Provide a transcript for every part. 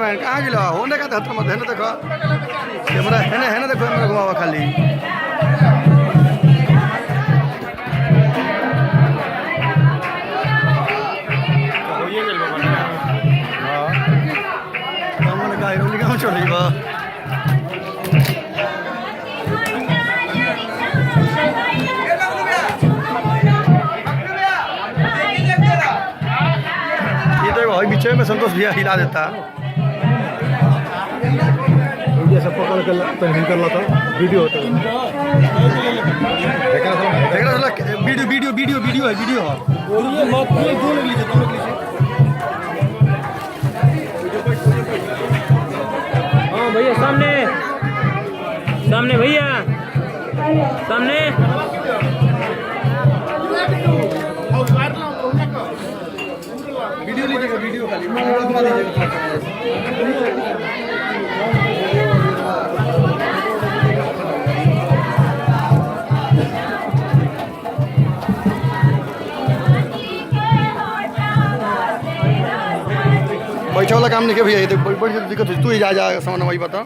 cameraman कहाँ गिला होने का हत्र मत है ना देखो कैमरा है ना देखो कैमरा घुमावा खाली पीछे में संतोष भैया हिला देता सब पकड़ कर कर ला था वीडियो होता वीडियो वीडियो वीडियो है वीडियो हाँ भैया सामने सामने भैया सामने वीडियो लीजिएगा वीडियो खाली घुमा दीजिएगा पैसा वाला काम नहीं किया भैया ये देख बड़ी दिक्कत है तू ही जा सामान वही बता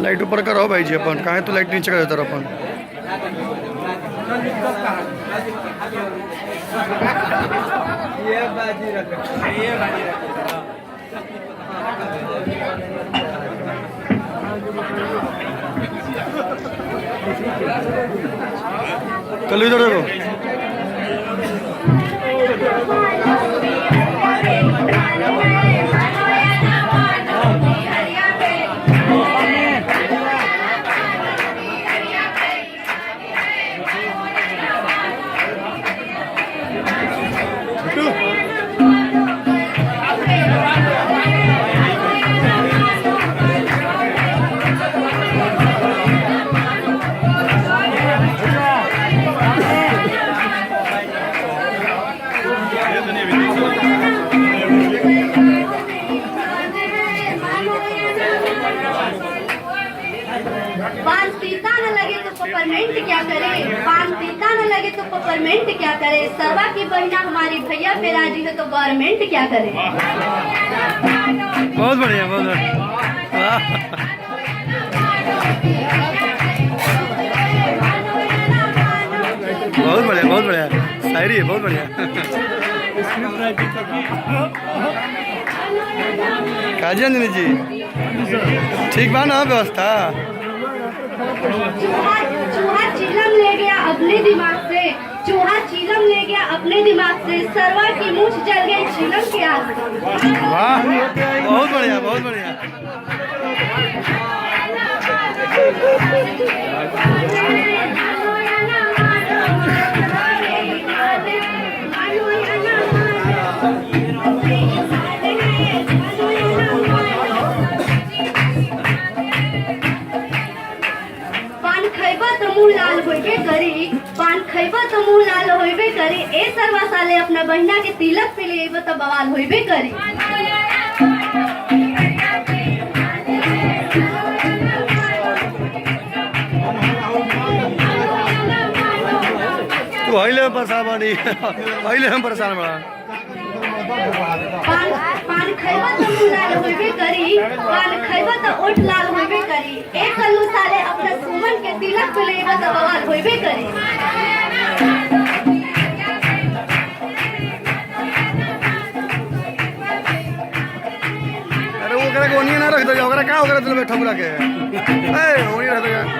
लाइट ऊपर करो भाई जी अपन कहाँ तो लाइट नीचे कर देता अपन कल इधर देखो पान पीता न लगे तो पेपरमेंट क्या करे पान पीता न लगे तो पेपरमेंट क्या करे सरवा की बहिना हमारी भैया पे राजी है तो गवर्नमेंट क्या करे बहुत बढ़िया बहुत बढ़िया बहुत बढ़िया शायरी है बहुत बढ़िया काजी अंजनी जी ठीक बा ना व्यवस्था चूहा चीलम ले गया अपने दिमाग से चूहा चीलम ले गया अपने दिमाग से सरवा की मूछ जल गई चीलम की आग से वाह बहुत बढ़िया बहुत बढ़िया पान खैबा तो मुँह लाल होइबे करी पान खैबा तो मुँह लाल होइबे करी ए सरवा साले अपना बहिना के तिलक पे ले तो बवाल होइबे करी तू हिले परेशान बनी हिले हम परेशान बड़ा पान खैबा तो मुँह लाल होइबे करी पान खैबा तो ओठ लाल होइबे करी ए कल्लू साले अपना सुमन के तिलक पे ले तो बवाल होइबे करी अरे वो करे ओनिया ना रख दो ओकरा का ओकरा दिल बैठा बुला के ए ओनिया रख दो